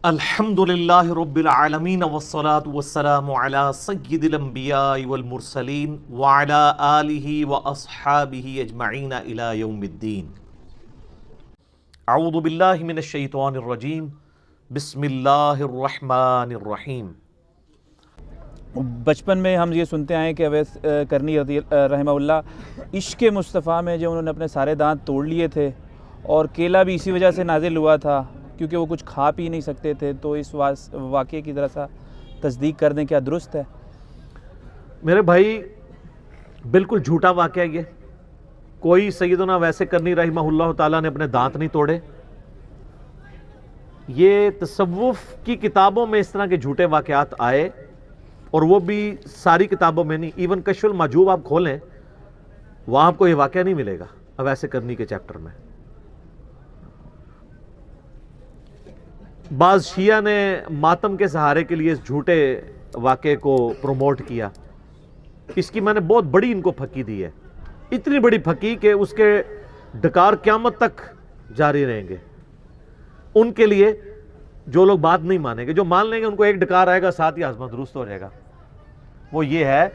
الحمدللہ رب العالمین والصلاة والسلام علی سید الانبیاء والمرسلین وعلی آلہ واصحابہ اجمعین الی یوم الدین۔ اعوذ باللہ من الشیطان الرجیم، بسم اللہ الرحمن الرحیم۔ بچپن میں ہم یہ سنتے آئے کہ اویس کرنی رحمہ اللہ عشق مصطفیٰ میں جو انہوں نے اپنے سارے دانت توڑ لیے تھے، اور کیلا بھی اسی وجہ سے نازل ہوا تھا کیونکہ وہ کچھ کھا پی نہیں سکتے تھے، تو اس واقعے کی ذرا سا تصدیق کر دیں، کیا درست ہے؟ میرے بھائی بالکل جھوٹا واقعہ یہ، کوئی سیدنا ویسے کرنی رحمہ اللہ تعالیٰ نے اپنے دانت نہیں توڑے۔ یہ تصوف کی کتابوں میں اس طرح کے جھوٹے واقعات آئے، اور وہ بھی ساری کتابوں میں نہیں، ایون کشف المحجوب آپ کھولیں وہاں آپ کو یہ واقعہ نہیں ملے گا ویسے کرنی کے چیپٹر میں۔ بعض شیعہ نے ماتم کے سہارے کے لیے اس جھوٹے واقعے کو پروموٹ کیا، اس کی میں نے بہت بڑی ان کو پھکی دی ہے، اتنی بڑی پھکی کہ اس کے ڈکار قیامت تک جاری رہیں گے ان کے لیے۔ جو لوگ بات نہیں مانیں گے، جو مان لیں گے ان کو ایک ڈکار آئے گا، ساتھ ہی آزما درست ہو جائے گا۔ وہ یہ ہے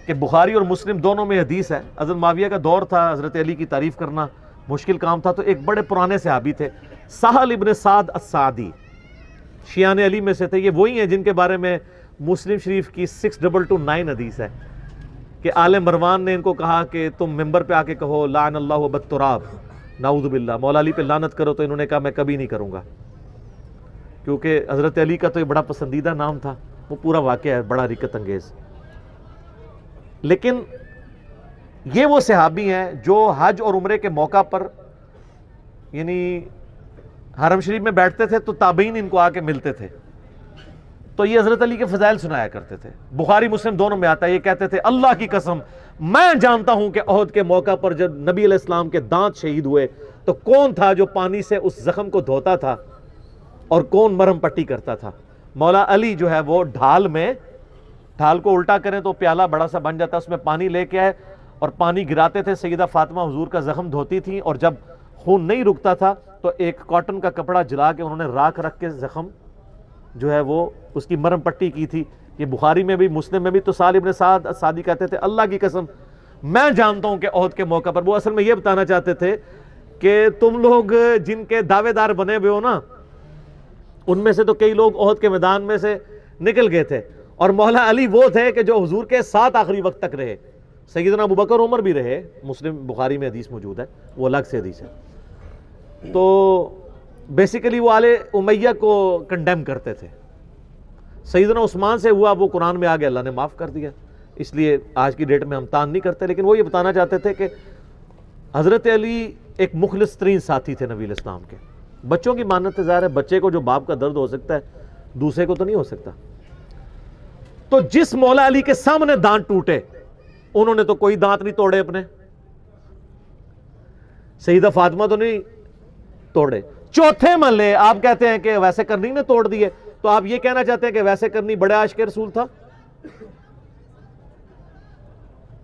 کہ بخاری اور مسلم دونوں میں حدیث ہے، حضرت معاویہ کا دور تھا، حضرت علی کی تعریف کرنا مشکل کام تھا، تو ایک بڑے پرانے صحابی تھے سہل ابن سعد الساعدی، شیعان علی میں سے تھے۔ یہ وہی ہیں جن کے بارے میں مسلم شریف کی 6229 حدیث ہے کہ آل مروان نے ان کو کہا کہ تم ممبر پہ آ کے کہو لعن اللہ بالتراب، نعوذ باللہ، مولا علی پہ لعنت کرو، تو انہوں نے کہا میں کبھی نہیں کروں گا، کیونکہ حضرت علی کا تو یہ بڑا پسندیدہ نام تھا۔ وہ پورا واقعہ ہے بڑا رکت انگیز۔ لیکن یہ وہ صحابی ہیں جو حج اور عمرے کے موقع پر یعنی حرم شریف میں بیٹھتے تھے تو تابعین ان کو آ کے ملتے تھے، تو یہ حضرت علی کے فضائل سنایا کرتے تھے۔ بخاری مسلم دونوں میں آتا ہے، یہ کہتے تھے اللہ کی قسم میں جانتا ہوں کہ احد کے موقع پر جب نبی علیہ السلام کے دانت شہید ہوئے تو کون تھا جو پانی سے اس زخم کو دھوتا تھا اور کون مرہم پٹی کرتا تھا؟ مولا علی جو ہے وہ ڈھال کو الٹا کریں تو پیالہ بڑا سا بن جاتا، اس میں پانی لے کے آئے اور پانی گراتے تھے، سیدہ فاطمہ حضور کا زخم دھوتی تھیں، اور جب خون نہیں رکتا تھا تو ایک کاٹن کا کپڑا جلا کے انہوں نے راکھ رکھ کے زخم جو ہے وہ اس کی مرہم پٹی کی تھی۔ یہ بخاری میں بھی مسلم میں بھی۔ تو سہل ابن سعد الساعدی کہتے تھے اللہ کی قسم میں جانتا ہوں کہ احد کے موقع پر، وہ اصل میں یہ بتانا چاہتے تھے کہ تم لوگ جن کے دعوے دار بنے ہوئے ہو نا، ان میں سے تو کئی لوگ احد کے میدان میں سے نکل گئے تھے، اور مولا علی وہ تھے کہ جو حضور کے ساتھ آخری وقت تک رہے۔ سیدنا ابوبکر عمر بھی رہے، مسلم بخاری میں حدیث موجود ہے، وہ الگ سے حدیث ہے۔ تو بیسیکلی وہ آل امیہ کو کنڈیم کرتے تھے۔ سیدنا عثمان سے ہوا، وہ قرآن میں آگے اللہ نے معاف کر دیا، اس لیے آج کی ڈیٹ میں ہم تان نہیں کرتے۔ لیکن وہ یہ بتانا چاہتے تھے کہ حضرت علی ایک مخلص ترین ساتھی تھے نبی علیہ السلام کے۔ بچوں کی مانت ظاہر ہے، بچے کو جو باپ کا درد ہو سکتا ہے دوسرے کو تو نہیں ہو سکتا۔ تو جس مولا علی کے سامنے دانت ٹوٹے انہوں نے تو کوئی دانت نہیں توڑے اپنے، سیدہ فاطمہ تو نہیں توڑے۔ چوتھے محلے آپ کہتے ہیں کہ ویسے کرنی نے توڑ دیے، تو آپ یہ کہنا چاہتے ہیں کہ ویسے کرنی بڑے عاشق رسول تھا؟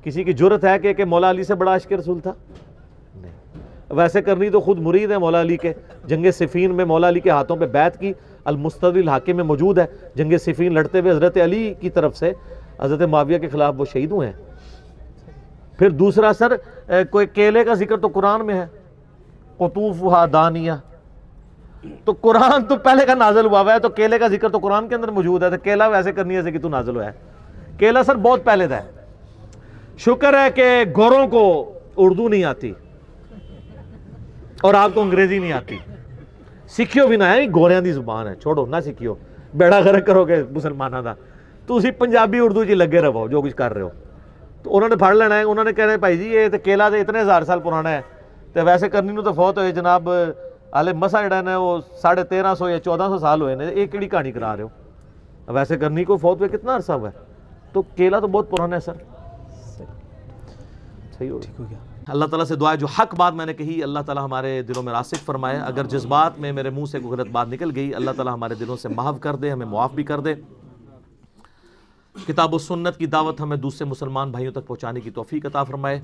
کسی کی جرت ہے کہ مولا علی سے بڑا عاشق رسول تھا؟ نہیں۔ ویسے کرنی تو خود مرید ہے مولا علی کے، جنگ صفین میں مولا علی کے ہاتھوں پہ بیعت کی، المستدرک الحاکم میں موجود ہے، جنگ صفین لڑتے ہوئے حضرت علی کی طرف سے حضرت معاویہ کے خلاف وہ شہید ہوئے ہیں۔ پھر دوسرا سر کوئی کیلے کا ذکر تو قرآن میں ہے، قطوفھا دانیہ، تو قرآن تو پہلے کا نازل ہوا ہے، تو کیلے کا ذکر تو قرآن کے اندر موجود ہے، تو کیلا ویسے کرنی سے کہ تو نازل ہوا ہے؟ کیلا سر بہت پہلے تھا۔ شکر ہے کہ گوروں کو اردو نہیں آتی اور آپ کو انگریزی نہیں آتی، سکھیو بھی نہ ہے، گوریاں دی زبان ہے، چھوڑو نہ سکھیو، بیڑا غرق کرو گے مسلمانوں دا، تو اسی پنجابی اردو جی لگے رہو جو کچھ کر رہے ہو۔ تو انہوں نے پڑھ لینا ہے، انہوں نے کہنا ہے بھائی جی یہ تو کیلا تو اتنے ہزار سال پرانا ہے، تو ویسے کرنی نو تو فوت ہوئے جناب آلے مسا جڑا ہے وہ 1350 یا 1400 سال ہوئے ہیں، ایک کیڑی کہانی کرا رہے ہو؟ ویسے کرنی کو فوت ہوئے کتنا عرصہ ہوا ہے؟ تو کیلا تو بہت پرانا ہے سر۔ صحیح ہو گیا۔ اللہ تعالیٰ سے دعا ہے جو حق بات میں نے کہی اللہ تعالیٰ ہمارے دلوں میں راسخ فرمائے، اگر جذبات میں میرے منہ سے کوئی غلط بات نکل گئی اللہ تعالیٰ ہمارے دلوں سے محو کر دے، ہمیں معاف بھی کر دے۔ کتاب و سنت کی دعوت ہمیں دوسرے مسلمان بھائیوں تک پہنچانے کی توفیق عطا فرمائے۔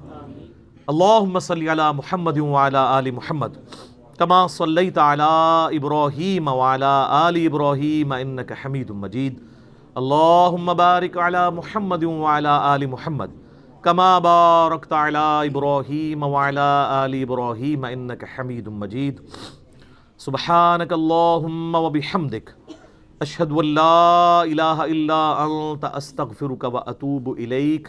اللہم صلی علی محمد وعلی آل محمد کما صلیت علی ابراہیم وعلی آل ابراہیم انک حمید مجید اللہم بارک علی محمد وعلی آل محمد کما بارکت علی ابراہیم وعلی آل ابراہیم انک حمید مجید سبحانک اللہم وبحمدک اشہد ان لا الہ الا انت استغفرک واتوب الیک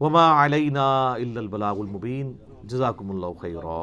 وما علینا الا البلاغ المبین جزاکم اللہ خیرا.